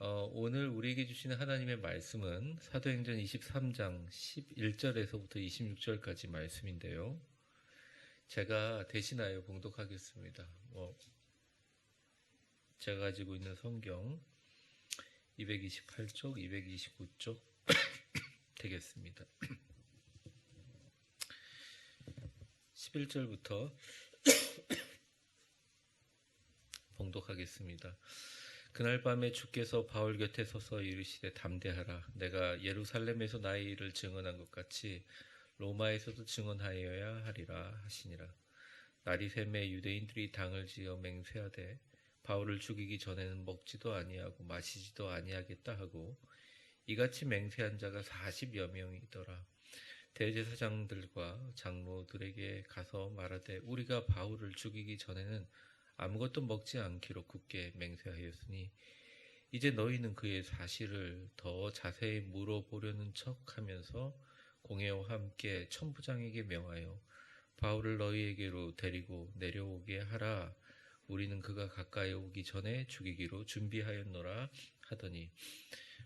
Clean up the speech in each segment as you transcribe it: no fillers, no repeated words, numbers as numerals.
오늘 우리에게 주시는 하나님의 말씀은 사도행전 23장 11절에서부터 26절까지 말씀인데요. 제가 대신하여 봉독하겠습니다. 제가 가지고 있는 성경 228쪽, 229쪽 되겠습니다. 11절부터 봉독하겠습니다. 그날 밤에 주께서 바울 곁에 서서 이르시되 담대하라. 내가 예루살렘에서 나의 일을 증언한 것 같이 로마에서도 증언하여야 하리라 하시니라. 날이 새매 유대인들이 당을 지어 맹세하되 바울을 죽이기 전에는 먹지도 아니하고 마시지도 아니하겠다 하고 이같이 맹세한 자가 40여 명이더라. 대제사장들과 장로들에게 가서 말하되 우리가 바울을 죽이기 전에는 아무것도 먹지 않기로 굳게 맹세하였으니 이제 너희는 그의 사실을 더 자세히 물어보려는 척하면서 공회와 함께 천부장에게 명하여 바울을 너희에게로 데리고 내려오게 하라. 우리는 그가 가까이 오기 전에 죽이기로 준비하였노라 하더니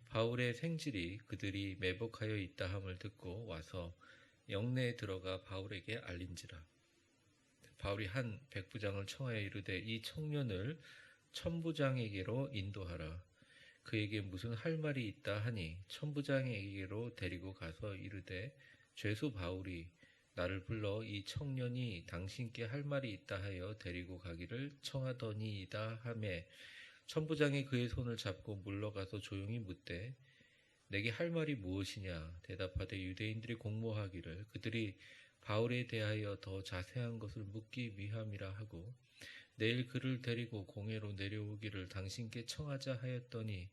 바울의 생질이 그들이 매복하여 있다 함을 듣고 와서 영내에 들어가 바울에게 알린지라. 바울이 한 백부장을 청하여 이르되 이 청년을 천부장에게로 인도하라. 그에게 무슨 할 말이 있다 하니 천부장에게로 데리고 가서 이르되 죄수 바울이 나를 불러 이 청년이 당신께 할 말이 있다 하여 데리고 가기를 청하더니이다 하매 천부장이 그의 손을 잡고 물러가서 조용히 묻되 내게 할 말이 무엇이냐 대답하되 유대인들이 공모하기를 그들이 바울에 대하여 더 자세한 것을 묻기 위함이라 하고 내일 그를 데리고 공회로 내려오기를 당신께 청하자 하였더니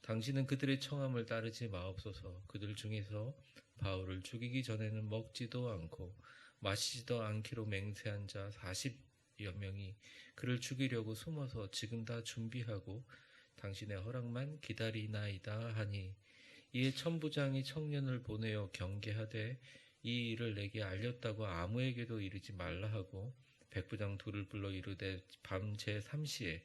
당신은 그들의 청함을 따르지 마옵소서. 그들 중에서 바울을 죽이기 전에는 먹지도 않고 마시지도 않기로 맹세한 자 40여 명이 그를 죽이려고 숨어서 지금 다 준비하고 당신의 허락만 기다리나이다 하니 이에 천부장이 청년을 보내어 경계하되 이 일을 내게 알렸다고 아무에게도 이르지 말라 하고 백부장 둘을 불러 이르되 밤 제3시에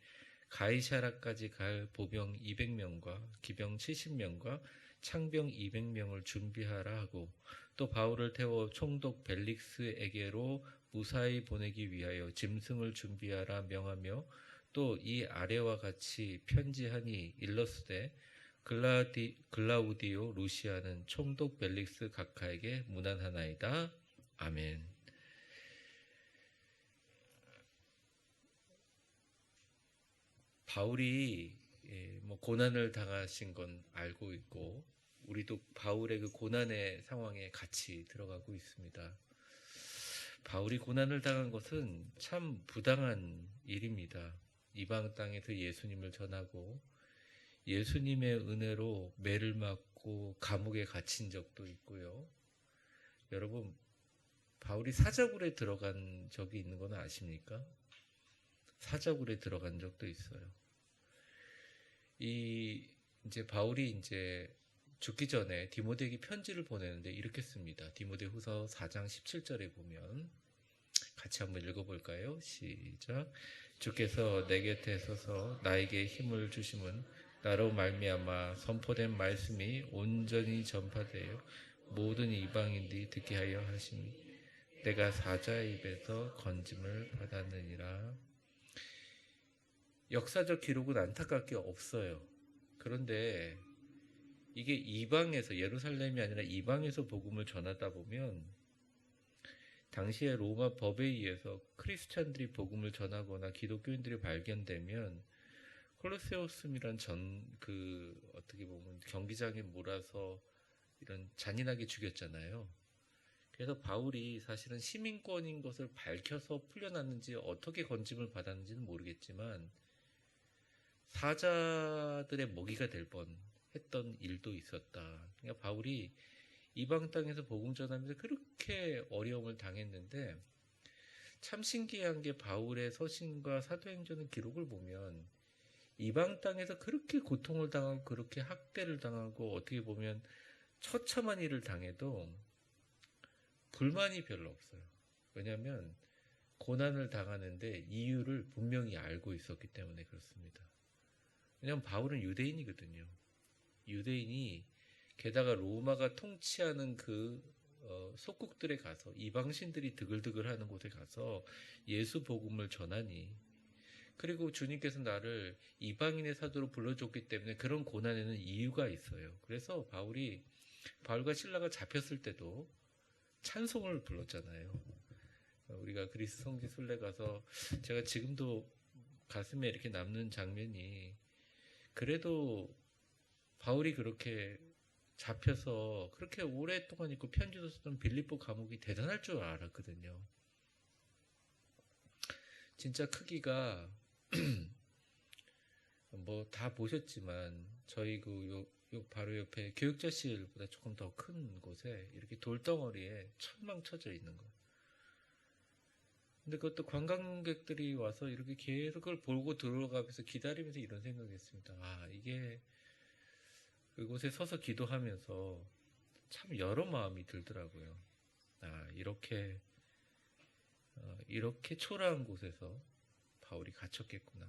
가이사라까지 갈 보병 200명과 기병 70명과 창병 200명을 준비하라 하고 또 바울을 태워 총독 벨릭스에게로 무사히 보내기 위하여 짐승을 준비하라 명하며 또 이 아래와 같이 편지하니 일러스되 글라우디오 루시아는 총독 벨릭스 각하에게 문안하나이다. 아멘. 바울이 고난을 당하신 건 알고 있고 우리도 바울의 그 고난의 상황에 같이 들어가고 있습니다. 바울이 고난을 당한 것은 참 부당한 일입니다. 이방 땅에서 예수님을 전하고 예수님의 은혜로 매를 맞고 감옥에 갇힌 적도 있고요. 여러분, 바울이 사자굴에 들어간 적이 있는 건 아십니까? 사자굴에 들어간 적도 있어요. 이제 바울이 이제 죽기 전에 디모데에게 편지를 보내는데 이렇게 씁니다. 디모데후서 4장 17절에 보면 같이 한번 읽어볼까요? 시작. 주께서 내 곁에 서서 나에게 힘을 주심은 나로 말미암아 선포된 말씀이 온전히 전파되어 모든 이방인들이 듣게 하여 하심이 내가 사자의 입에서 건짐을 받았느니라. 역사적 기록은 안타깝게 없어요. 그런데 이게 이방에서 예루살렘이 아니라 이방에서 복음을 전하다 보면 당시에 로마 법에 의해서 크리스찬들이 복음을 전하거나 기독교인들이 발견되면 콜로세오스이란 어떻게 보면 경기장에 몰아서 이런 잔인하게 죽였잖아요. 그래서 바울이 사실은 시민권인 것을 밝혀서 풀려났는지 어떻게 건짐을 받았는지는 모르겠지만 사자들의 먹이가 될 뻔했던 일도 있었다. 그러니까 바울이 이방 땅에서 복음 전하면서 그렇게 어려움을 당했는데 참 신기한 게 바울의 서신과 사도행전의 기록을 보면 이방 땅에서 그렇게 고통을 당하고 그렇게 학대를 당하고 어떻게 보면 처참한 일을 당해도 불만이 별로 없어요. 왜냐하면 고난을 당하는데 이유를 분명히 알고 있었기 때문에 그렇습니다. 왜냐하면 바울은 유대인이거든요. 유대인이 게다가 로마가 통치하는 그 속국들에 가서 이방신들이 드글드글하는 곳에 가서 예수 복음을 전하니, 그리고 주님께서 나를 이방인의 사도로 불러줬기 때문에 그런 고난에는 이유가 있어요. 그래서 바울과 실라가 잡혔을 때도 찬송을 불렀잖아요. 우리가 그리스 성지 순례 가서 제가 지금도 가슴에 이렇게 남는 장면이, 그래도 바울이 그렇게 잡혀서 그렇게 오랫동안 있고 편지도 쓰던 빌립보 감옥이 대단할 줄 알았거든요. 진짜 크기가 뭐 다 보셨지만 저희 바로 옆에 교육자실보다 조금 더 큰 곳에 이렇게 돌덩어리에 천막 쳐져 있는 거예요. 근데 그것도 관광객들이 와서 이렇게 계속 그걸 보고 들어가면서 기다리면서 이런 생각했습니다. 이게 그곳에 서서 기도하면서 참 여러 마음이 들더라고요. 이렇게 초라한 곳에서 바울이 갇혔겠구나.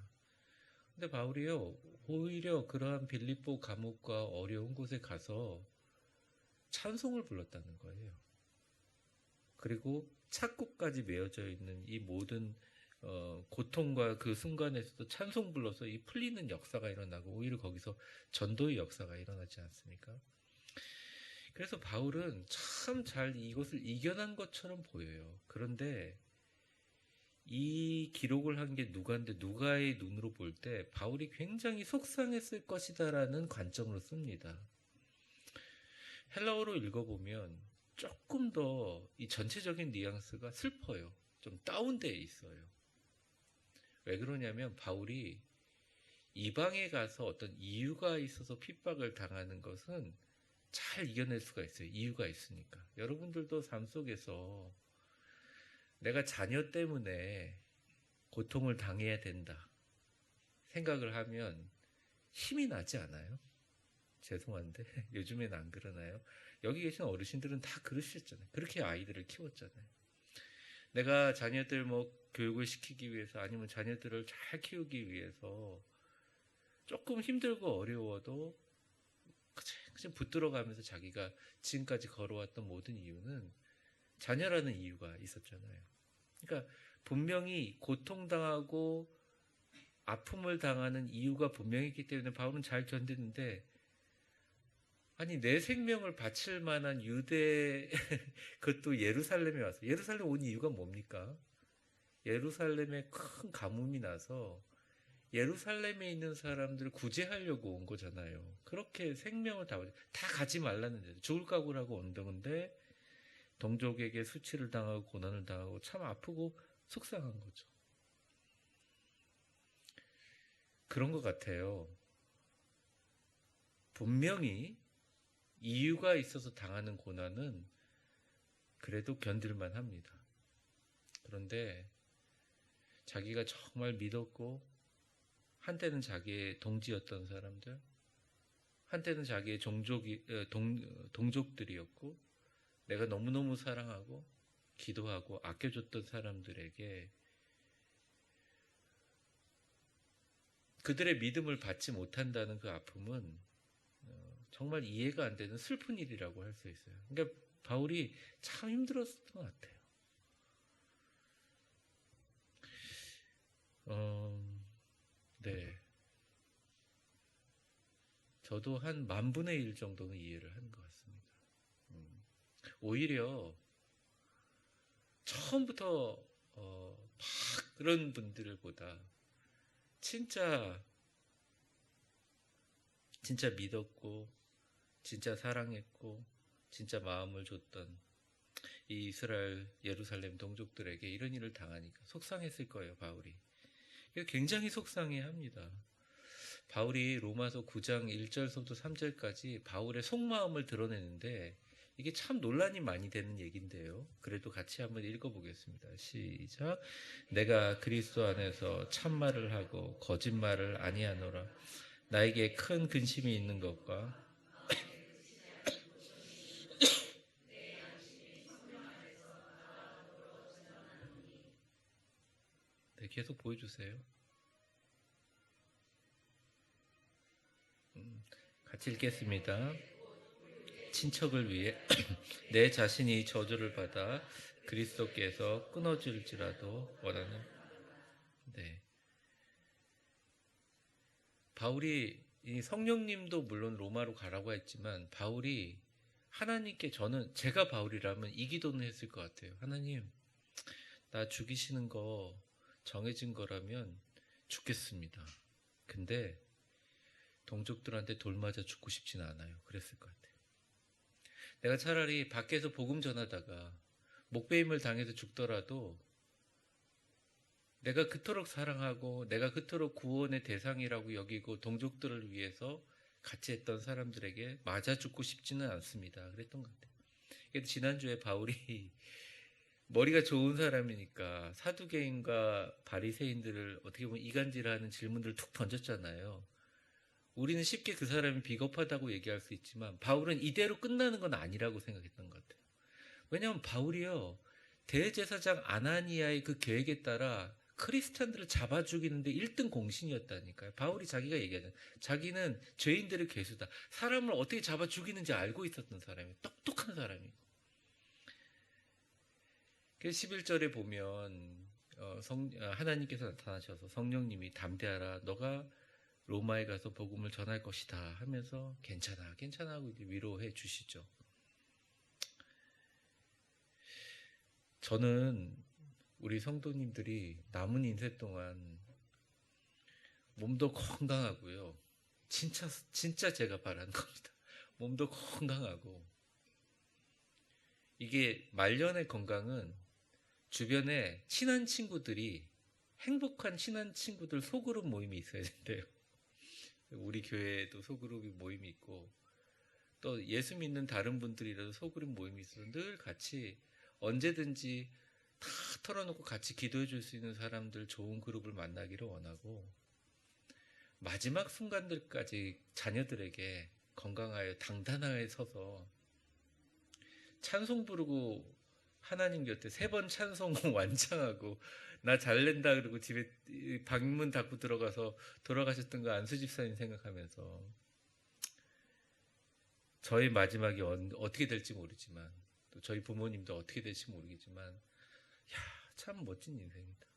근데 바울이요, 오히려 그러한 빌립보 감옥과 어려운 곳에 가서 찬송을 불렀다는 거예요. 그리고 착고까지 메어져 있는 이 모든 고통과 그 순간에서도 찬송 불러서 이 풀리는 역사가 일어나고, 오히려 거기서 전도의 역사가 일어나지 않습니까? 그래서 바울은 참 잘 이것을 이겨난 것처럼 보여요. 그런데 이 기록을 한 게 누가인데, 누가의 눈으로 볼 때 바울이 굉장히 속상했을 것이다라는 관점으로 씁니다. 헬라어로 읽어보면 조금 더 이 전체적인 뉘앙스가 슬퍼요. 좀 다운되어 있어요. 왜 그러냐면 바울이 이방에 가서 어떤 이유가 있어서 핍박을 당하는 것은 잘 이겨낼 수가 있어요. 이유가 있으니까. 여러분들도 삶 속에서 내가 자녀 때문에 고통을 당해야 된다 생각을 하면 힘이 나지 않아요? 죄송한데 요즘엔 안 그러나요? 여기 계신 어르신들은 다 그러셨잖아요. 그렇게 아이들을 키웠잖아요. 내가 자녀들 교육을 시키기 위해서, 아니면 자녀들을 잘 키우기 위해서 조금 힘들고 어려워도 그냥 붙들어가면서 자기가 지금까지 걸어왔던 모든 이유는 자녀라는 이유가 있었잖아요. 그러니까 분명히 고통당하고 아픔을 당하는 이유가 분명히 있기 때문에 바울은 잘 견디는데, 아니 내 생명을 바칠 만한 유대 그것도 예루살렘에 와서, 예루살렘 온 이유가 뭡니까? 예루살렘에 큰 가뭄이 나서 예루살렘에 있는 사람들을 구제하려고 온 거잖아요. 그렇게 생명을 다 가지 말라는데, 죽을 각오를 하고 온 건데 동족에게 수치를 당하고 고난을 당하고 참 아프고 속상한 거죠. 그런 것 같아요. 분명히 이유가 있어서 당하는 고난은 그래도 견딜만 합니다. 그런데 자기가 정말 믿었고, 한때는 자기의 동지였던 사람들, 한때는 자기의 동족들이었고, 내가 너무너무 사랑하고 기도하고 아껴줬던 사람들에게 그들의 믿음을 받지 못한다는 그 아픔은 정말 이해가 안 되는 슬픈 일이라고 할 수 있어요. 그러니까 바울이 참 힘들었던 것 같아요. 네. 저도 한 10,000분의 1 정도는 이해를 하는 것 같습니다. 오히려 처음부터 막 그런 분들보다 진짜 믿었고, 진짜 사랑했고, 진짜 마음을 줬던 이 이스라엘 예루살렘 동족들에게 이런 일을 당하니까 속상했을 거예요, 바울이. 굉장히 속상해합니다. 바울이 로마서 9장 1절부터 3절까지 바울의 속마음을 드러내는데, 이게 참 논란이 많이 되는 얘기인데요. 그래도 같이 한번 읽어보겠습니다. 시작. 내가 그리스도 안에서 참말을 하고 거짓말을 아니하노라. 나에게 큰 근심이 있는 것과, 네, 계속 보여주세요. 같이 읽겠습니다. 친척을 위해 내 자신이 저주를 받아 그리스도께서 끊어질지라도 원하는. 네. 바울이 이 성령님도 물론 로마로 가라고 했지만 바울이 하나님께 제가 바울이라면 이 기도는 했을 것 같아요. 하나님, 나 죽이시는 거 정해진 거라면 죽겠습니다. 근데 동족들한테 돌 맞아 죽고 싶진 않아요. 그랬을 것 같아요. 내가 차라리 밖에서 복음 전하다가 목베임을 당해서 죽더라도 내가 그토록 사랑하고 내가 그토록 구원의 대상이라고 여기고 동족들을 위해서 같이 했던 사람들에게 맞아 죽고 싶지는 않습니다. 그랬던 것 같아요. 그래도 지난주에 바울이 머리가 좋은 사람이니까 사두개인과 바리새인들을 어떻게 보면 이간질하는 질문들을 툭 던졌잖아요. 우리는 쉽게 그 사람이 비겁하다고 얘기할 수 있지만 바울은 이대로 끝나는 건 아니라고 생각했던 것 같아요. 왜냐하면 바울이요, 대제사장 아나니아의 그 계획에 따라 크리스찬들을 잡아 죽이는데 1등 공신이었다니까요. 바울이 자기가 얘기하잖아요. 자기는 죄인들의 괴수다. 사람을 어떻게 잡아 죽이는지 알고 있었던 사람이에요. 똑똑한 사람이에요. 그래서 11절에 보면 하나님께서 나타나셔서 성령님이 담대하라, 너가 로마에 가서 복음을 전할 것이다 하면서 괜찮아 괜찮아 하고 이제 위로해 주시죠. 저는 우리 성도님들이 남은 인생 동안 몸도 건강하고요, 진짜 제가 바라는 겁니다. 몸도 건강하고, 이게 말년의 건강은 주변에 친한 친구들이, 행복한 친한 친구들 소그룹 모임이 있어야 된대요. 우리 교회에도 소그룹 모임이 있고 또 예수 믿는 다른 분들이라도 소그룹 모임이 있어서 늘 같이 언제든지 다 털어놓고 같이 기도해 줄 수 있는 사람들, 좋은 그룹을 만나기를 원하고, 마지막 순간들까지 자녀들에게 건강하여 당당하게 서서 찬송 부르고 하나님 곁에 3번 찬송 완창하고 나 잘낸다 그러고 집에 방문 닫고 들어가서 돌아가셨던 거 안수 집사님 생각하면서 저의 마지막이 어떻게 될지 모르지만, 또 저희 부모님도 어떻게 될지 모르겠지만, 참 멋진 인생이다.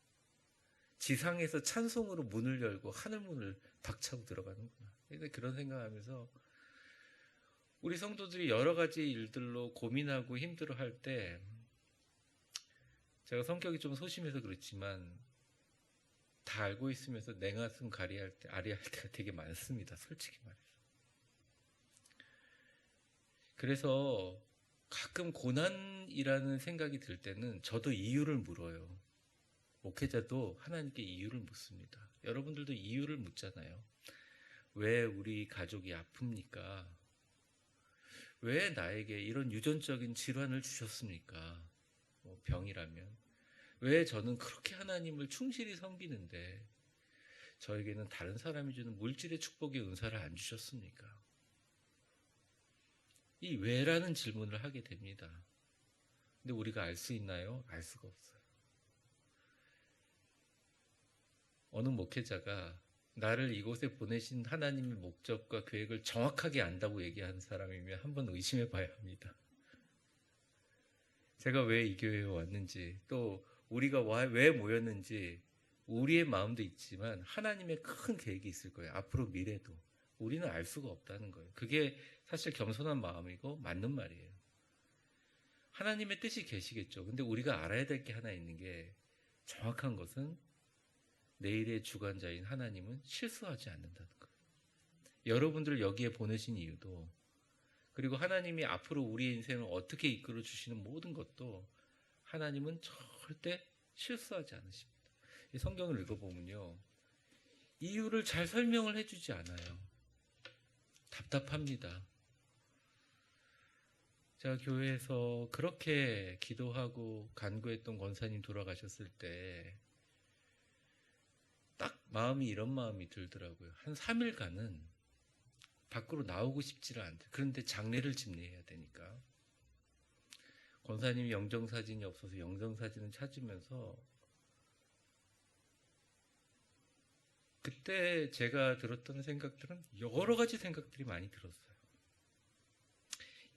지상에서 찬송으로 문을 열고 하늘 문을 박차고 들어가는구나. 그런 생각하면서 우리 성도들이 여러 가지 일들로 고민하고 힘들어할 때, 제가 성격이 좀 소심해서 그렇지만 다 알고 있으면서 냉가슴 아리할 때가 되게 많습니다. 솔직히 말해서. 그래서 가끔 고난이라는 생각이 들 때는 저도 이유를 물어요. 목회자도 하나님께 이유를 묻습니다. 여러분들도 이유를 묻잖아요. 왜 우리 가족이 아픕니까? 왜 나에게 이런 유전적인 질환을 주셨습니까? 병이라면. 왜 저는 그렇게 하나님을 충실히 섬기는데 저에게는 다른 사람이 주는 물질의 축복의 은사를 안 주셨습니까? 이 왜라는 질문을 하게 됩니다. 근데 우리가 알 수 있나요? 알 수가 없어요. 어느 목회자가 나를 이곳에 보내신 하나님의 목적과 계획을 정확하게 안다고 얘기하는 사람이면 한번 의심해 봐야 합니다. 제가 왜 이 교회에 왔는지, 또 우리가 왜 모였는지 우리의 마음도 있지만 하나님의 큰 계획이 있을 거예요. 앞으로 미래도. 우리는 알 수가 없다는 거예요. 그게 사실 겸손한 마음이고 맞는 말이에요. 하나님의 뜻이 계시겠죠. 근데 우리가 알아야 될 게 하나 있는 게, 정확한 것은 내일의 주관자인 하나님은 실수하지 않는다는 거예요. 여러분들을 여기에 보내신 이유도, 그리고 하나님이 앞으로 우리의 인생을 어떻게 이끌어 주시는 모든 것도 하나님은 절대 실수하지 않으십니다. 이 성경을 읽어보면요, 이유를 잘 설명을 해주지 않아요. 답답합니다. 제가 교회에서 그렇게 기도하고 간구했던 권사님 돌아가셨을 때 딱 마음이 이런 마음이 들더라고요. 한 3일간은 밖으로 나오고 싶지를 않대. 그런데 장례를 집례해야 되니까. 권사님이 영정사진이 없어서 영정사진을 찾으면서 그때 제가 들었던 생각들은 여러 가지 생각들이 많이 들었어요.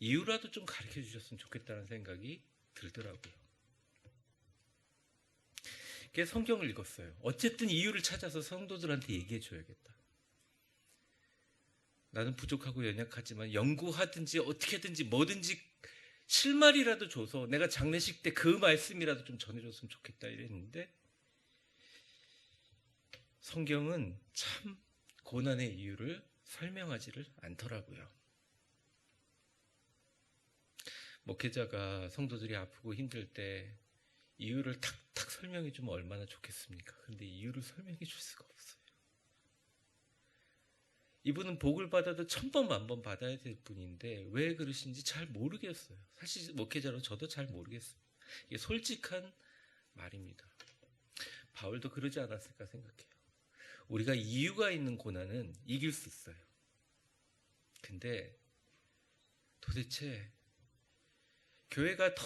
이유라도 좀 가르쳐 주셨으면 좋겠다는 생각이 들더라고요. 그래서 성경을 읽었어요. 어쨌든 이유를 찾아서 성도들한테 얘기해 줘야겠다. 나는 부족하고 연약하지만 연구하든지 어떻게든지 뭐든지 실마리라도 줘서 내가 장례식 때 그 말씀이라도 좀 전해줬으면 좋겠다 이랬는데, 성경은 참 고난의 이유를 설명하지를 않더라고요. 목회자가 성도들이 아프고 힘들 때 이유를 탁탁 설명해 주면 얼마나 좋겠습니까? 근데 이유를 설명해 줄 수가 없어요. 이분은 복을 받아도 1000번 만번 받아야 될 분인데 왜 그러신지 잘 모르겠어요. 사실 목회자로 저도 잘 모르겠어요. 이게 솔직한 말입니다. 바울도 그러지 않았을까 생각해요. 우리가 이유가 있는 고난은 이길 수 있어요. 근데 도대체 교회가 더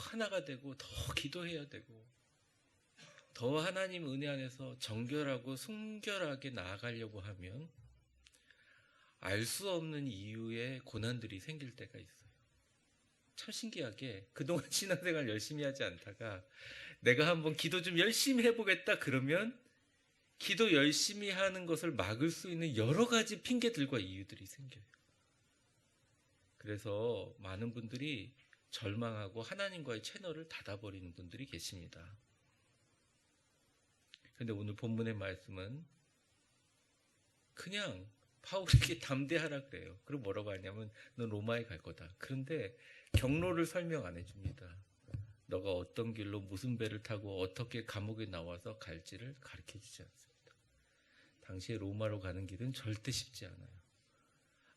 하나가 되고 더 기도해야 되고 더 하나님 은혜 안에서 정결하고 순결하게 나아가려고 하면 알 수 없는 이유의 고난들이 생길 때가 있어요. 참 신기하게 그동안 신앙생활 열심히 하지 않다가 내가 한번 기도 좀 열심히 해보겠다 그러면 기도 열심히 하는 것을 막을 수 있는 여러 가지 핑계들과 이유들이 생겨요. 그래서 많은 분들이 절망하고 하나님과의 채널을 닫아버리는 분들이 계십니다. 그런데 오늘 본문의 말씀은 그냥 바울에게 담대하라 그래요. 그럼 뭐라고 하냐면 넌 로마에 갈 거다. 그런데 경로를 설명 안 해줍니다. 너가 어떤 길로 무슨 배를 타고 어떻게 감옥에 나와서 갈지를 가르쳐 주지 않습니다. 당시에 로마로 가는 길은 절대 쉽지 않아요.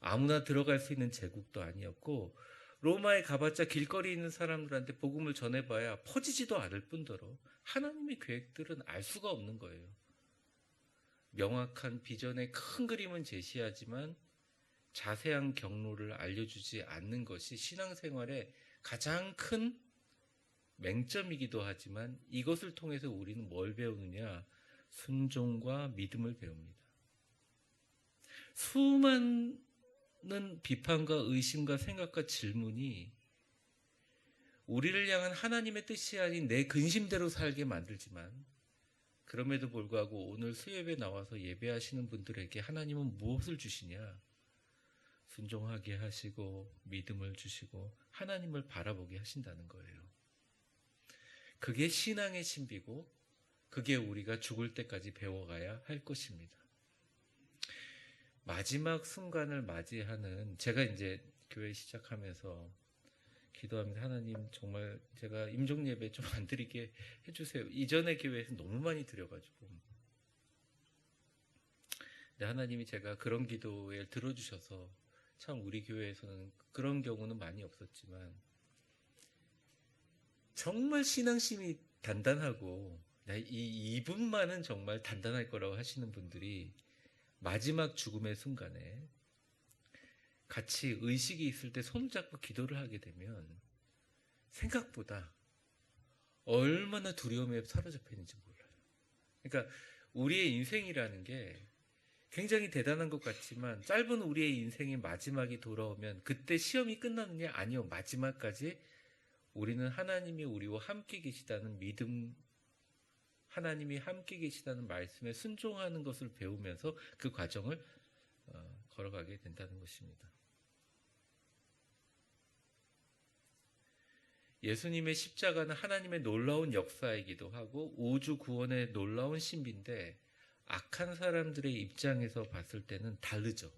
아무나 들어갈 수 있는 제국도 아니었고 로마에 가봤자 길거리에 있는 사람들한테 복음을 전해봐야 퍼지지도 않을 뿐더러 하나님의 계획들은 알 수가 없는 거예요. 명확한 비전의 큰 그림은 제시하지만 자세한 경로를 알려주지 않는 것이 신앙생활의 가장 큰 맹점이기도 하지만 이것을 통해서 우리는 뭘 배우느냐? 순종과 믿음을 배웁니다. 수많은 비판과 의심과 생각과 질문이 우리를 향한 하나님의 뜻이 아닌 내 근심대로 살게 만들지만 그럼에도 불구하고 오늘 수요예배 나와서 예배하시는 분들에게 하나님은 무엇을 주시냐? 순종하게 하시고 믿음을 주시고 하나님을 바라보게 하신다는 거예요. 그게 신앙의 신비고 그게 우리가 죽을 때까지 배워가야 할 것입니다. 마지막 순간을 맞이하는, 제가 이제 교회 시작하면서 기도합니다. 하나님 정말 제가 임종 예배 좀 안 드리게 해주세요. 이전의 교회에서 너무 많이 드려가지고. 근데 하나님이 제가 그런 기도에 들어주셔서 참 우리 교회에서는 그런 경우는 많이 없었지만 정말 신앙심이 단단하고 이분만은 정말 단단할 거라고 하시는 분들이 마지막 죽음의 순간에 같이 의식이 있을 때 손을 잡고 기도를 하게 되면 생각보다 얼마나 두려움에 사로잡혀 있는지 몰라요. 그러니까 우리의 인생이라는 게 굉장히 대단한 것 같지만 짧은 우리의 인생의 마지막이 돌아오면 그때 시험이 끝나느냐? 아니요. 마지막까지 우리는 하나님이 우리와 함께 계시다는 믿음, 하나님이 함께 계시다는 말씀에 순종하는 것을 배우면서 그 과정을 걸어가게 된다는 것입니다. 예수님의 십자가는 하나님의 놀라운 역사이기도 하고 우주 구원의 놀라운 신비인데 악한 사람들의 입장에서 봤을 때는 다르죠.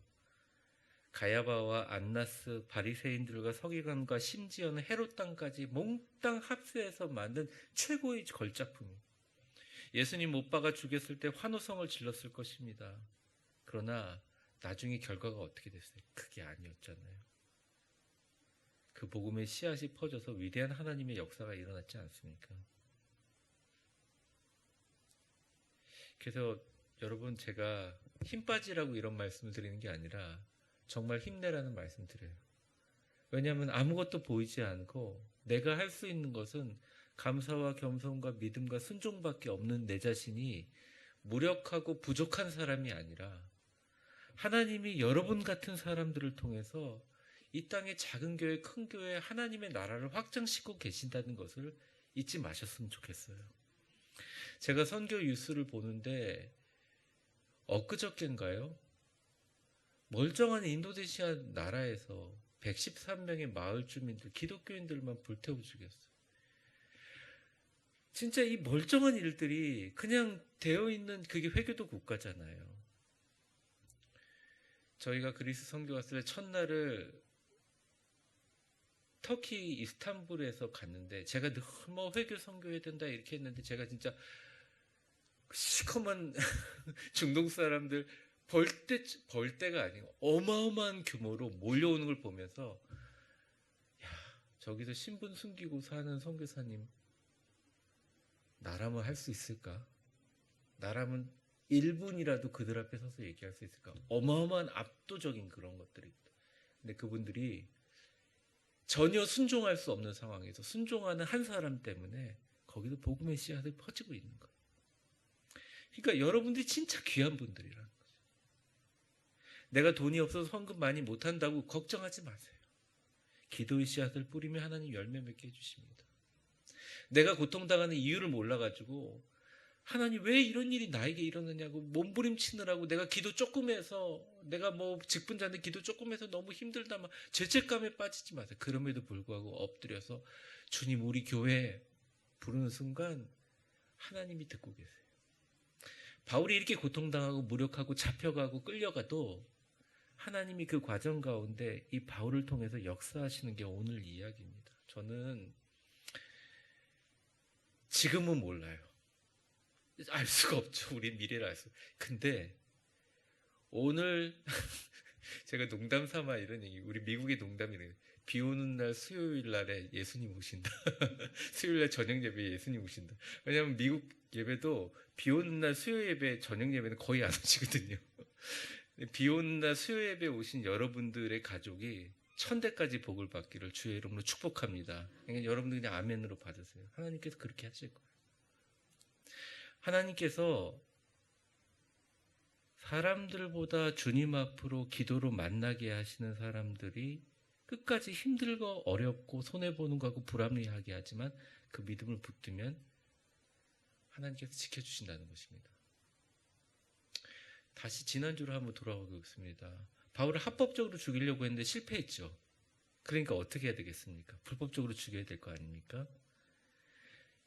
가야바와 안나스, 바리새인들과 서기관과 심지어는 헤롯 당까지 몽땅 합세해서 만든 최고의 걸작품이, 예수님 못 박아 죽였을 때 환호성을 질렀을 것입니다. 그러나 나중에 결과가 어떻게 됐어요? 그게 아니었잖아요. 그 복음의 씨앗이 퍼져서 위대한 하나님의 역사가 일어났지 않습니까? 그래서 여러분, 제가 힘 빠지라고 이런 말씀을 드리는 게 아니라 정말 힘내라는 말씀 드려요. 왜냐하면 아무것도 보이지 않고 내가 할 수 있는 것은 감사와 겸손과 믿음과 순종밖에 없는 내 자신이 무력하고 부족한 사람이 아니라 하나님이 여러분 같은 사람들을 통해서 이 땅의 작은 교회, 큰 교회 하나님의 나라를 확장시키고 계신다는 것을 잊지 마셨으면 좋겠어요. 제가 선교 뉴스를 보는데 엊그저께인가요? 멀쩡한 인도네시아 나라에서 113명의 마을 주민들, 기독교인들만 불태워 죽였어요. 진짜 이 멀쩡한 일들이 그냥 되어 있는 그게 회교도 국가잖아요. 저희가 그리스 선교 갔을 때 첫날을 터키 이스탄불에서 갔는데 제가 늘 뭐 회교 선교해야 된다 이렇게 했는데 제가 진짜 시커먼 중동 사람들 벌떼가 아니고 어마어마한 규모로 몰려오는 걸 보면서 야, 저기서 신분 숨기고 사는 선교사님 나라면 할 수 있을까? 나라면 1분이라도 그들 앞에 서서 얘기할 수 있을까? 어마어마한 압도적인 그런 것들입니다. 근데 그분들이 전혀 순종할 수 없는 상황에서 순종하는 한 사람 때문에 거기도 복음의 씨앗이 퍼지고 있는 거예요. 그러니까 여러분들이 진짜 귀한 분들이라는 거죠. 내가 돈이 없어서 헌금 많이 못한다고 걱정하지 마세요. 기도의 씨앗을 뿌리면 하나님 열매 맺게 해주십니다. 내가 고통당하는 이유를 몰라가지고 하나님 왜 이런 일이 나에게 일어나냐고 몸부림치느라고 내가 기도 조금 해서 내가 뭐 직분자인데 기도 조금 해서 너무 힘들다 막 죄책감에 빠지지 마세요. 그럼에도 불구하고 엎드려서 주님 우리 교회 부르는 순간 하나님이 듣고 계세요. 바울이 이렇게 고통당하고 무력하고 잡혀가고 끌려가도 하나님이 그 과정 가운데 이 바울을 통해서 역사하시는 게 오늘 이야기입니다. 저는 지금은 몰라요. 알 수가 없죠. 우리 미래를 알 수. 근데 오늘 제가 농담 삼아 이런 얘기, 우리 미국의 농담이래요. 비 오는 날 수요일 날에 예수님 오신다. 수요일 날 저녁 예배에 예수님 오신다. 왜냐하면 미국 예배도 비 오는 날 수요 예배 저녁 예배는 거의 안 오시거든요. 비 오는 날 수요 예배 오신 여러분들의 가족이 천대까지 복을 받기를 주의 이름으로 축복합니다. 그러니까 여러분들 그냥 아멘으로 받으세요. 하나님께서 그렇게 하실 거예요. 하나님께서 사람들보다 주님 앞으로 기도로 만나게 하시는 사람들이 끝까지 힘들고 어렵고 손해보는 거하고 불합리하게 하지만 그 믿음을 붙들면 하나님께서 지켜주신다는 것입니다. 다시 지난주로 한번 돌아가겠습니다. 바울을 합법적으로 죽이려고 했는데 실패했죠. 그러니까 어떻게 해야 되겠습니까? 불법적으로 죽여야 될 거 아닙니까?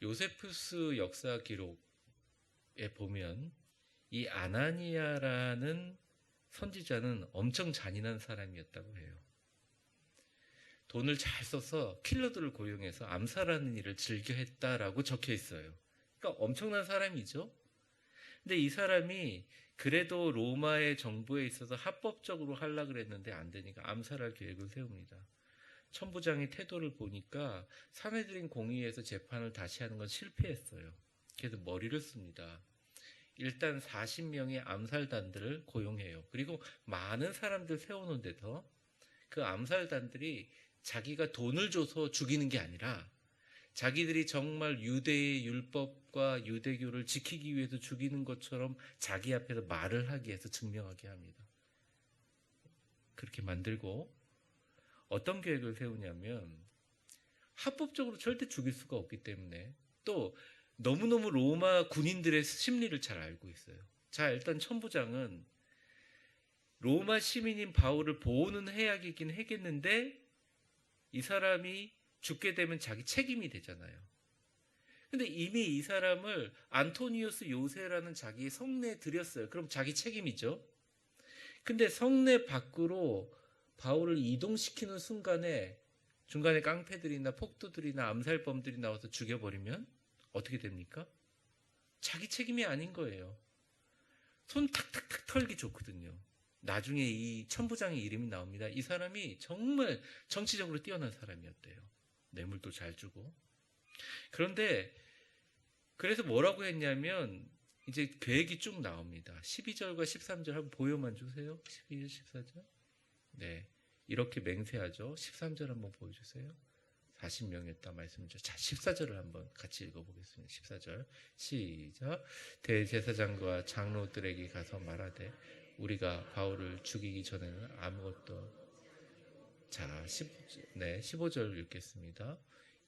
요세푸스 역사 기록에 보면 이 아나니아라는 선지자는 엄청 잔인한 사람이었다고 해요. 돈을 잘 써서 킬러들을 고용해서 암살하는 일을 즐겨 했다라고 적혀 있어요. 그러니까 엄청난 사람이죠. 근데 이 사람이 그래도 로마의 정부에 있어서 합법적으로 하려고 그랬는데 안 되니까 암살할 계획을 세웁니다. 천부장의 태도를 보니까 사내들인 공의에서 재판을 다시 하는 건 실패했어요. 그래서 머리를 씁니다. 일단 40명의 암살단들을 고용해요. 그리고 많은 사람들 세우는 데서 그 암살단들이 자기가 돈을 줘서 죽이는 게 아니라 자기들이 정말 유대의 율법과 유대교를 지키기 위해서 죽이는 것처럼 자기 앞에서 말을 하게 해서 증명하게 합니다. 그렇게 만들고 어떤 계획을 세우냐면 합법적으로 절대 죽일 수가 없기 때문에 또 너무너무 로마 군인들의 심리를 잘 알고 있어요. 자, 일단 천부장은 로마 시민인 바울을 보호는 해야겠긴 하겠는데 이 사람이 죽게 되면 자기 책임이 되잖아요. 근데 이미 이 사람을 안토니우스 요새라는 자기 성내에 들였어요. 그럼 자기 책임이죠. 근데 성내 밖으로 바울을 이동시키는 순간에 중간에 깡패들이나 폭도들이나 암살범들이 나와서 죽여버리면 어떻게 됩니까? 자기 책임이 아닌 거예요. 손 탁탁탁 털기 좋거든요. 나중에 이 천부장의 이름이 나옵니다. 이 사람이 정말 정치적으로 뛰어난 사람이었대요. 뇌물도 잘 주고. 그런데 그래서 뭐라고 했냐면 이제 계획이 쭉 나옵니다. 12절과 13절 한번 보여만 주세요. 12절, 14절. 네, 이렇게 맹세하죠. 13절 한번 보여주세요. 40명이었다 말씀이죠. 자, 14절을 한번 같이 읽어보겠습니다. 14절 시작. 대제사장과 장로들에게 가서 말하되 우리가 바울을 죽이기 전에는 아무것도. 자, 15절 읽겠습니다.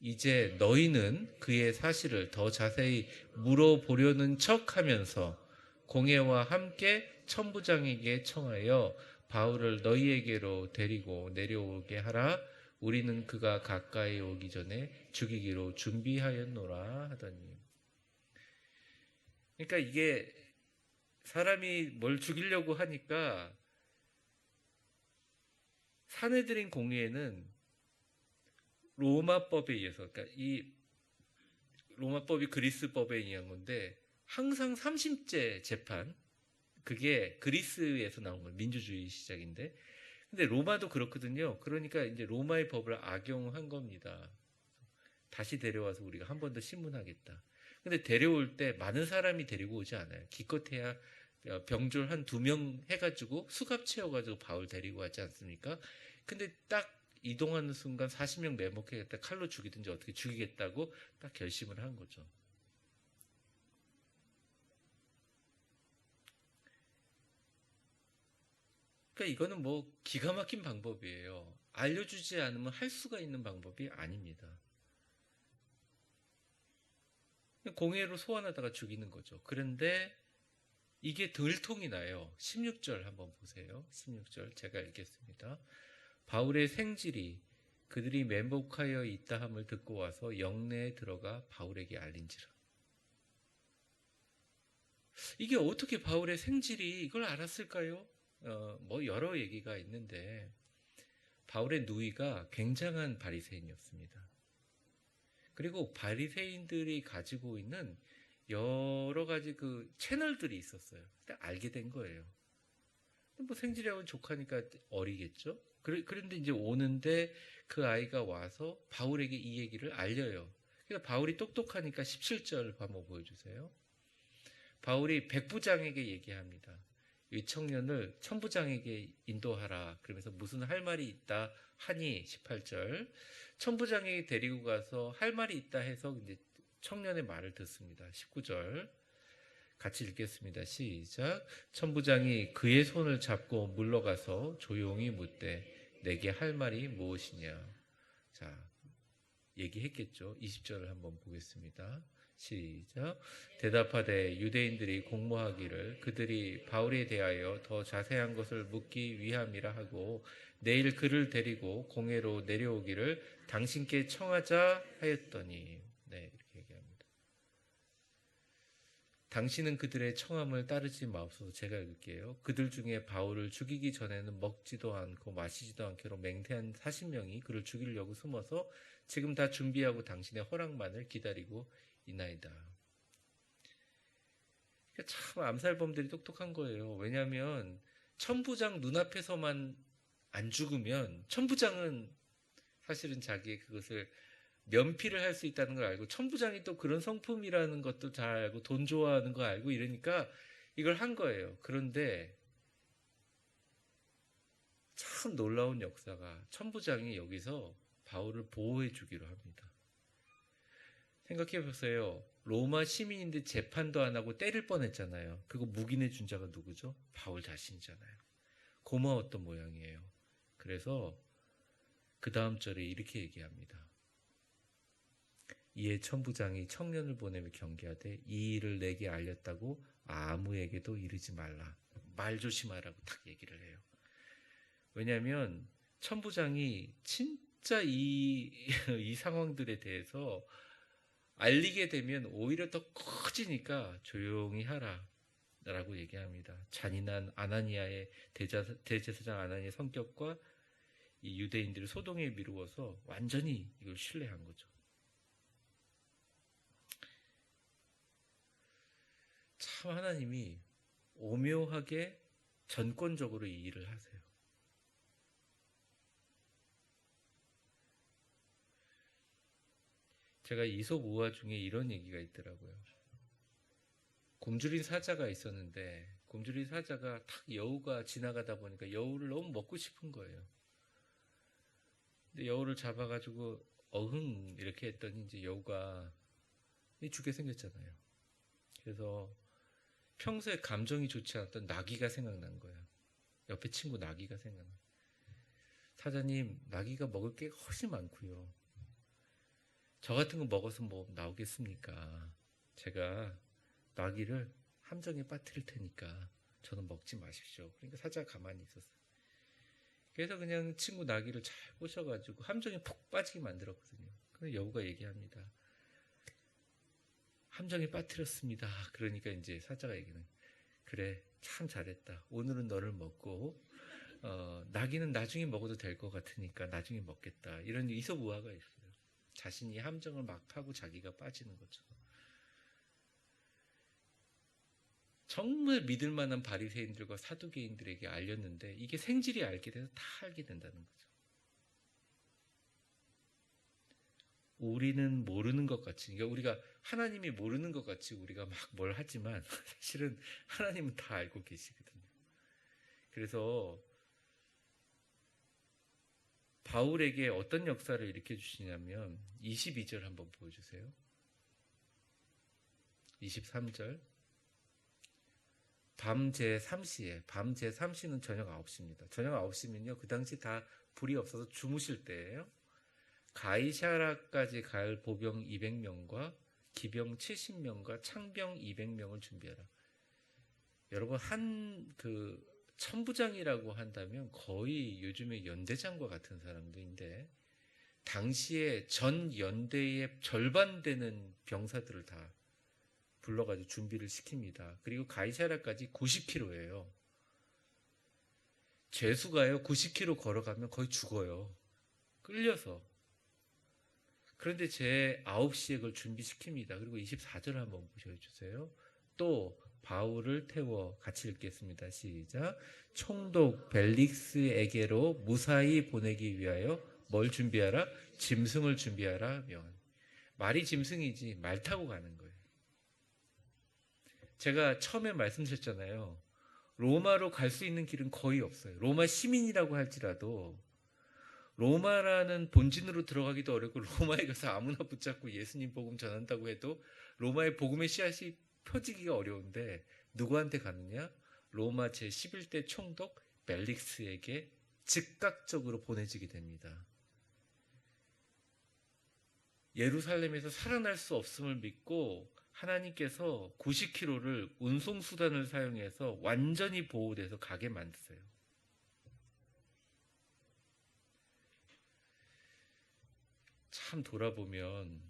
이제 너희는 그의 사실을 더 자세히 물어보려는 척하면서 공회와 함께 천부장에게 청하여 바울을 너희에게로 데리고 내려오게 하라. 우리는 그가 가까이 오기 전에 죽이기로 준비하였노라 하더니. 그러니까 이게 사람이 뭘 죽이려고 하니까 사내들인 공회에는 로마법에 의해서, 그러니까 이 로마법이 그리스법에 의한 건데 항상 3심제 재판, 그게 그리스에서 나온 거예요. 민주주의 시작인데. 근데 로마도 그렇거든요. 그러니까 이제 로마의 법을 악용한 겁니다. 다시 데려와서 우리가 한 번 더 신문하겠다. 근데 데려올 때 많은 사람이 데리고 오지 않아요. 기껏해야 병졸 한 2명 해가지고 수갑 채워가지고 바울 데리고 왔지 않습니까? 근데 딱 이동하는 순간 40명 매복해겠다, 칼로 죽이든지 어떻게 죽이겠다고 딱 결심을 한 거죠. 그러니까 이거는 뭐 기가 막힌 방법이에요. 알려주지 않으면 할 수가 있는 방법이 아닙니다. 공회로 소환하다가 죽이는 거죠. 그런데 이게 들통이 나요. 16절 한번 보세요. 16절 제가 읽겠습니다. 바울의 생질이 그들이 매복하여 있다 함을 듣고 와서 영내에 들어가 바울에게 알린지라. 이게 어떻게 바울의 생질이 이걸 알았을까요? 뭐 여러 얘기가 있는데 바울의 누이가 굉장한 바리새인이었습니다. 그리고 바리새인들이 가지고 있는 여러 가지 그 채널들이 있었어요. 그때 알게 된 거예요. 뭐 생질하고는 조카니까 어리겠죠. 그런데 이제 오는데 그 아이가 와서 바울에게 이 얘기를 알려요. 그러니까 바울이 똑똑하니까 17절 한번 보여주세요. 바울이 백부장에게 얘기합니다. 이 청년을 천부장에게 인도하라. 그러면서 무슨 할 말이 있다 하니 18절. 천부장에게 데리고 가서 할 말이 있다 해서 이제 청년의 말을 듣습니다. 19절 같이 읽겠습니다. 시작. 천부장이 그의 손을 잡고 물러가서 조용히 묻되 내게 할 말이 무엇이냐. 자, 얘기했겠죠. 20절을 한번 보겠습니다. 시작. 대답하되 유대인들이 공모하기를 그들이 바울에 대하여 더 자세한 것을 묻기 위함이라 하고 내일 그를 데리고 공회로 내려오기를 당신께 청하자 하였더니. 네, 이렇게 얘기합니다. 당신은 그들의 청함을 따르지 마옵소서. 제가 읽을게요. 그들 중에 바울을 죽이기 전에는 먹지도 않고 마시지도 않기로 맹세한 40명이 그를 죽이려고 숨어서 지금 다 준비하고 당신의 허락만을 기다리고 이나이다. 참 암살범들이 똑똑한 거예요. 왜냐하면 천부장 눈앞에서만 안 죽으면 천부장은 사실은 자기의 그것을 면피를 할 수 있다는 걸 알고 천부장이 또 그런 성품이라는 것도 잘 알고 돈 좋아하는 거 알고 이러니까 이걸 한 거예요. 그런데 참 놀라운 역사가 천부장이 여기서 바울을 보호해 주기로 합니다. 생각해 보세요. 로마 시민인데 재판도 안 하고 때릴 뻔했잖아요. 그거 묵인해 준 자가 누구죠? 바울 자신이잖아요. 고마웠던 모양이에요. 그래서 그 다음 절에 이렇게 얘기합니다. 이에 천부장이 청년을 보내며 경계하되 이 일을 내게 알렸다고 아무에게도 이르지 말라. 말 조심하라고 딱 얘기를 해요. 왜냐하면 천부장이 진짜 이 상황들에 대해서 알리게 되면 오히려 더 커지니까 조용히 하라 라고 얘기합니다. 잔인한 아나니아의 대제사장 아나니아의 성격과 이 유대인들을 소동에 미루어서 완전히 이걸 신뢰한 거죠. 참 하나님이 오묘하게 전권적으로 이 일을 하세요. 제가 이솝 우화 중에 이런 얘기가 있더라고요. 굶주린 사자가 있었는데 굶주린 사자가 탁 여우가 지나가다 보니까 여우를 너무 먹고 싶은 거예요. 근데 여우를 잡아가지고 어흥 이렇게 했더니 이제 여우가 죽게 생겼잖아요. 그래서 평소에 감정이 좋지 않았던 나귀가 생각난 거예요. 옆에 친구 나귀가 생각나. 사장님, 나귀가 먹을 게 훨씬 많고요. 저 같은 거 먹어서 뭐 나오겠습니까? 제가 나귀를 함정에 빠뜨릴 테니까 저는 먹지 마십시오. 그러니까 사자가 가만히 있었어요. 그래서 그냥 친구 나귀를 잘 꼬셔가지고 함정에 푹 빠지게 만들었거든요. 그래서 여우가 얘기합니다. 함정에 빠뜨렸습니다. 그러니까 이제 사자가 얘기는 그래 참 잘했다. 오늘은 너를 먹고 나귀는 나중에 먹어도 될 것 같으니까 나중에 먹겠다. 이런 이소우화가 있어요. 자신이 함정을 막 하고 자기가 빠지는 거죠. 정말 믿을 만한 바리새인들과 사두개인들에게 알렸는데 이게 생질이 알게 돼서 다 알게 된다는 거죠. 우리는 모르는 것 같이, 그러니까 우리가 하나님이 모르는 것 같이 우리가 막 뭘 하지만 사실은 하나님은 다 알고 계시거든요. 그래서 바울에게 어떤 역사를 일으켜 주시냐면 22절 한번 보여주세요. 23절. 밤 제3시에, 밤 제3시는 저녁 9시입니다. 저녁 9시면요, 그 당시 다 불이 없어서 주무실 때예요. 가이사라까지 갈 보병 200명과 기병 70명과 창병 200명을 준비하라. 여러분, 천부장이라고 한다면 거의 요즘의 연대장과 같은 사람들인데, 당시에 전 연대의 절반 되는 병사들을 다 불러가지고 준비를 시킵니다. 그리고 가이사라까지 90km예요. 죄수가요, 90km 걸어가면 거의 죽어요. 끌려서. 그런데 제 9시에 그걸 준비시킵니다. 그리고 24절 한번 보셔주세요. 또 바울을 태워 같이 읽겠습니다. 시작. 총독 벨릭스에게로 무사히 보내기 위하여 뭘 준비하라? 짐승을 준비하라. 말이 짐승이지 말 타고 가는 거예요. 제가 처음에 말씀드렸잖아요. 로마로 갈 수 있는 길은 거의 없어요. 로마 시민이라고 할지라도 로마라는 본진으로 들어가기도 어렵고 로마에 가서 아무나 붙잡고 예수님 복음 전한다고 해도 로마의 복음의 씨앗이 펴지기가 어려운데 누구한테 가느냐? 로마 제11대 총독 벨릭스에게 즉각적으로 보내지게 됩니다. 예루살렘에서 살아날 수 없음을 믿고 하나님께서 90km를 운송수단을 사용해서 완전히 보호돼서 가게 만드세요. 참 돌아보면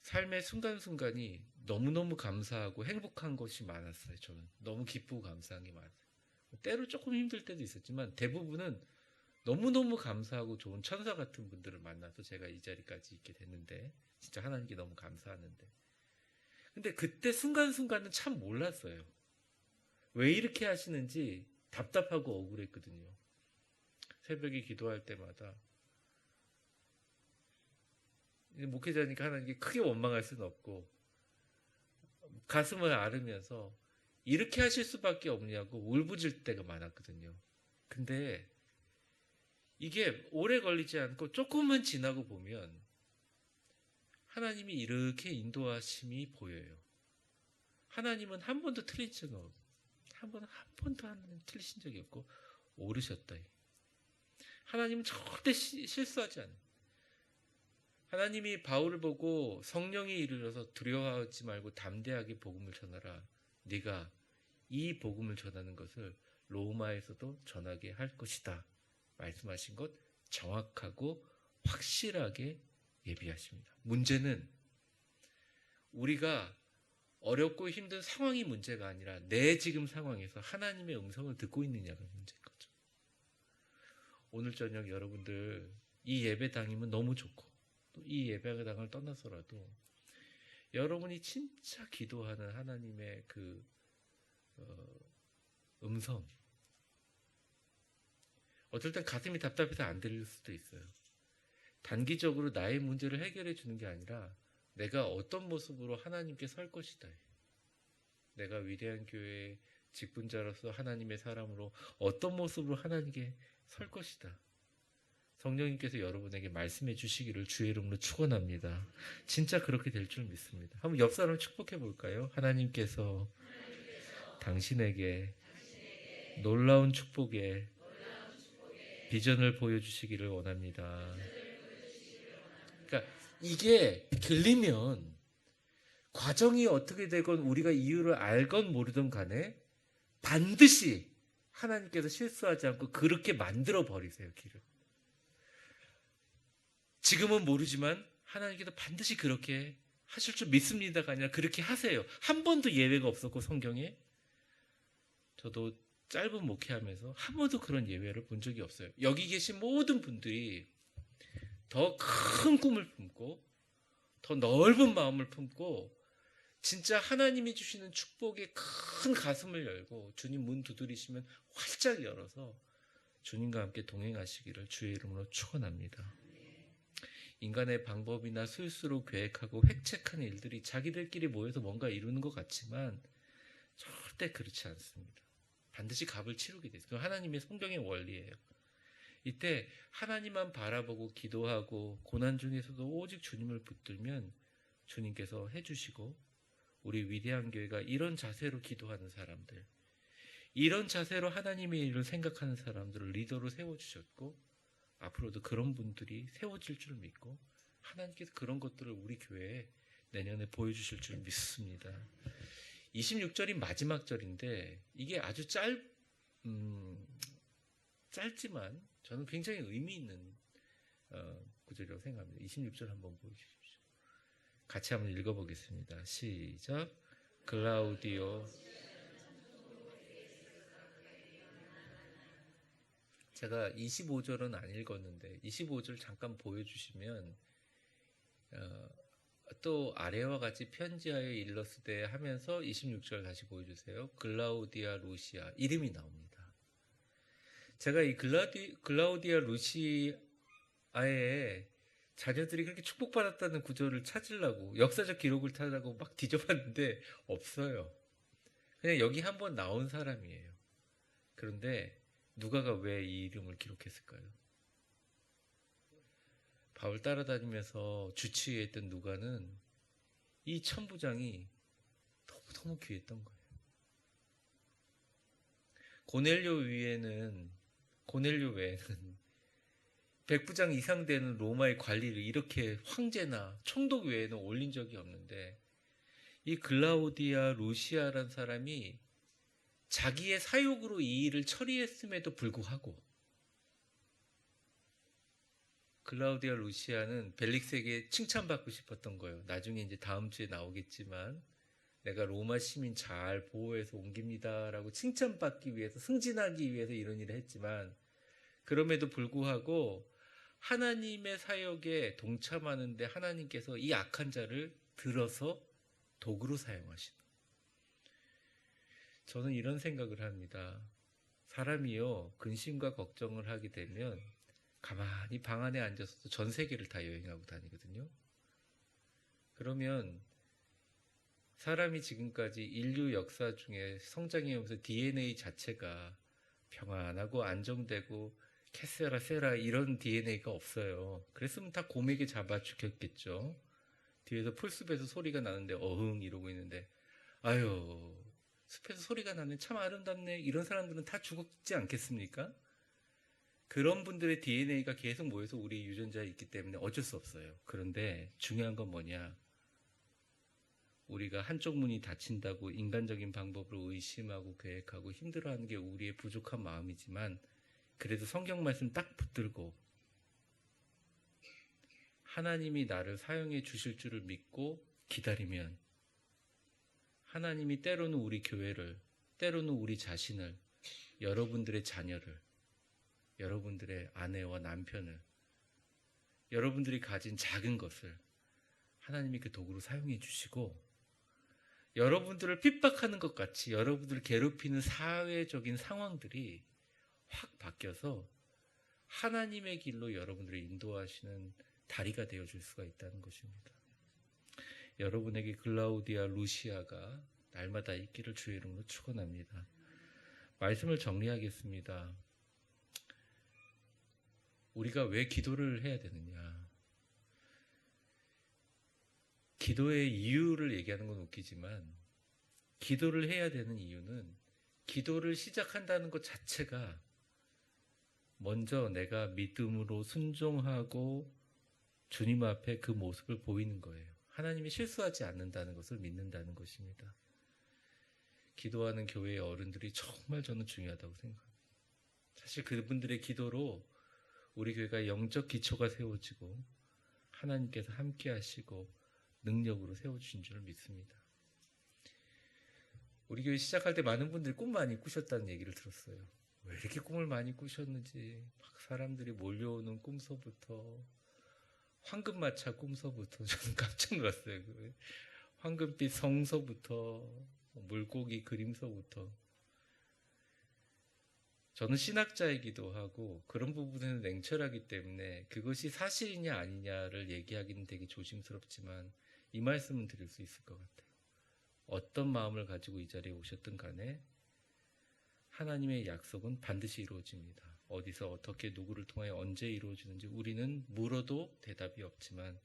삶의 순간순간이 너무너무 감사하고 행복한 것이 많았어요. 저는 너무 기쁘고 감사한 게 많았어요. 때로 조금 힘들 때도 있었지만 대부분은 너무너무 감사하고 좋은 천사 같은 분들을 만나서 제가 이 자리까지 있게 됐는데 진짜 하나님께 너무 감사하는데 근데 그때 순간순간은 참 몰랐어요. 왜 이렇게 하시는지 답답하고 억울했거든요. 새벽에 기도할 때마다 목회자니까 하나님께 크게 원망할 수는 없고 가슴을 앓으면서 이렇게 하실 수밖에 없냐고 울부짖을 때가 많았거든요. 근데 이게 오래 걸리지 않고 조금만 지나고 보면 하나님이 이렇게 인도하심이 보여요. 하나님은 한 번도 틀린 적이 없고 한 번도 하나님 틀리신 적이 없고 오르셨다. 하나님은 절대 실수하지 않아요. 하나님이 바울을 보고 성령이 이르러서 두려워하지 말고 담대하게 복음을 전하라. 네가 이 복음을 전하는 것을 로마에서도 전하게 할 것이다. 말씀하신 것 정확하고 확실하게 예비하십니다. 문제는 우리가 어렵고 힘든 상황이 문제가 아니라 내 지금 상황에서 하나님의 음성을 듣고 있느냐가 문제인 거죠. 오늘 저녁 여러분들 이 예배당이면 너무 좋고 또 이 예배당을 떠나서라도 여러분이 진짜 기도하는 하나님의 그 음성 어떨 땐 가슴이 답답해서 안 들릴 수도 있어요. 단기적으로 나의 문제를 해결해 주는 게 아니라 내가 어떤 모습으로 하나님께 설 것이다. 내가 위대한 교회의 직분자로서 하나님의 사람으로 어떤 모습으로 하나님께 설 것이다. 성령님께서 여러분에게 말씀해 주시기를 주의 이름으로 축원합니다. 진짜 그렇게 될 줄 믿습니다. 한번 옆 사람 축복해 볼까요? 하나님께서 당신에게 놀라운 축복의 비전을 보여주시기를 원합니다. 그러니까 이게 들리면 과정이 어떻게 되건 우리가 이유를 알건 모르든 간에 반드시 하나님께서 실수하지 않고 그렇게 만들어 버리세요, 길을. 지금은 모르지만 하나님께서 반드시 그렇게 하실 줄 믿습니다가 아니라 그렇게 하세요. 한 번도 예외가 없었고 성경에 저도 짧은 목회하면서 한 번도 그런 예외를 본 적이 없어요. 여기 계신 모든 분들이 더 큰 꿈을 품고 더 넓은 마음을 품고 진짜 하나님이 주시는 축복에 큰 가슴을 열고 주님 문 두드리시면 활짝 열어서 주님과 함께 동행하시기를 주의 이름으로 축원합니다. 인간의 방법이나 술수로 계획하고 획책하는 일들이 자기들끼리 모여서 뭔가 이루는 것 같지만 절대 그렇지 않습니다. 반드시 값을 치르게 돼요. 그건 하나님의 성경의 원리예요. 이때 하나님만 바라보고 기도하고 고난 중에서도 오직 주님을 붙들면 주님께서 해주시고 우리 위대한 교회가 이런 자세로 기도하는 사람들, 이런 자세로 하나님의 일을 생각하는 사람들을 리더로 세워주셨고 앞으로도 그런 분들이 세워질 줄 믿고 하나님께서 그런 것들을 우리 교회에 내년에 보여주실 줄 믿습니다. 26절이 마지막 절인데 이게 아주 짧지만 저는 굉장히 의미 있는 구절이라고 생각합니다. 26절 한번 보여주십시오. 같이 한번 읽어보겠습니다. 시작. 글라우디오. 제가 25절은 안 읽었는데 25절 잠깐 보여주시면 또 아래와 같이 편지하여 일렀으되 하면서 26절 다시 보여주세요. 글라우디아 루시아 이름이 나옵니다. 제가 이 글라우디아 루시아의 자녀들이 그렇게 축복받았다는 구절을 찾으려고 역사적 기록을 찾으려고 막 뒤져봤는데 없어요. 그냥 여기 한번 나온 사람이에요. 그런데 누가가 왜 이 이름을 기록했을까요? 바울 따라다니면서 주치의했던 누가는 이 천부장이 너무너무 귀했던 거예요. 고넬료 외에는 백부장 이상 되는 로마의 관리를 이렇게 황제나 총독 외에는 올린 적이 없는데 이 글라우디아 루시아라는 사람이 자기의 사욕으로 이 일을 처리했음에도 불구하고 글라우디아 루시아는 벨릭스에게 칭찬받고 싶었던 거예요. 나중에 이제 다음 주에 나오겠지만 내가 로마 시민 잘 보호해서 옮깁니다 라고 칭찬받기 위해서 승진하기 위해서 이런 일을 했지만 그럼에도 불구하고 하나님의 사역에 동참하는데 하나님께서 이 악한 자를 들어서 도구로 사용하시는. 저는 이런 생각을 합니다. 사람이요 근심과 걱정을 하게 되면 가만히 방 안에 앉아서도 전 세계를 다 여행하고 다니거든요. 그러면 사람이 지금까지 인류 역사 중에 성장해오면서 DNA 자체가 평안하고 안정되고 캐세라 세라 이런 DNA가 없어요. 그랬으면 다 곰에게 잡아 죽였겠죠. 뒤에서 풀숲에서 소리가 나는데 어흥 이러고 있는데 아유 숲에서 소리가 나네 참 아름답네 이런 사람들은 다 죽었지 않겠습니까? 그런 분들의 DNA가 계속 모여서 우리 유전자에 있기 때문에 어쩔 수 없어요. 그런데 중요한 건 뭐냐? 우리가 한쪽 문이 닫힌다고 인간적인 방법으로 의심하고 계획하고 힘들어하는 게 우리의 부족한 마음이지만 그래도 성경 말씀 딱 붙들고 하나님이 나를 사용해 주실 줄을 믿고 기다리면 하나님이 때로는 우리 교회를, 때로는 우리 자신을, 여러분들의 자녀를, 여러분들의 아내와 남편을, 여러분들이 가진 작은 것을 하나님이 그 도구로 사용해 주시고 여러분들을 핍박하는 것 같이 여러분들을 괴롭히는 사회적인 상황들이 확 바뀌어서 하나님의 길로 여러분들을 인도하시는 다리가 되어줄 수가 있다는 것입니다. 여러분에게 글라우디아 루시아가 날마다 있기를 주의 이름으로 축원합니다. 말씀을 정리하겠습니다. 우리가 왜 기도를 해야 되느냐? 기도의 이유를 얘기하는 건 웃기지만 기도를 해야 되는 이유는 기도를 시작한다는 것 자체가 먼저 내가 믿음으로 순종하고 주님 앞에 그 모습을 보이는 거예요. 하나님이 실수하지 않는다는 것을 믿는다는 것입니다. 기도하는 교회의 어른들이 정말 저는 중요하다고 생각합니다. 사실 그분들의 기도로 우리 교회가 영적 기초가 세워지고 하나님께서 함께 하시고 능력으로 세워주신 줄 믿습니다. 우리 교회 시작할 때 많은 분들이 꿈 많이 꾸셨다는 얘기를 들었어요. 왜 이렇게 꿈을 많이 꾸셨는지 막 사람들이 몰려오는 꿈서부터 황금마차 꿈서부터 저는 깜짝 놀랐어요. 황금빛 성서부터 물고기 그림서부터 저는 신학자이기도 하고 그런 부분에는 냉철하기 때문에 그것이 사실이냐 아니냐를 얘기하기는 되게 조심스럽지만 이 말씀은 드릴 수 있을 것 같아요. 어떤 마음을 가지고 이 자리에 오셨든 간에 하나님의 약속은 반드시 이루어집니다. 어디서 어떻게 누구를 통하여 언제 이루어지는지 우리는 물어도 대답이 없지만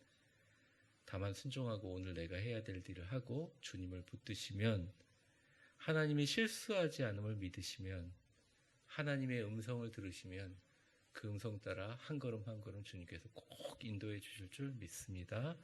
다만 순종하고 오늘 내가 해야 될 일을 하고 주님을 붙드시면 하나님이 실수하지 않음을 믿으시면 하나님의 음성을 들으시면 그 음성 따라 한 걸음 한 걸음 주님께서 꼭 인도해 주실 줄 믿습니다.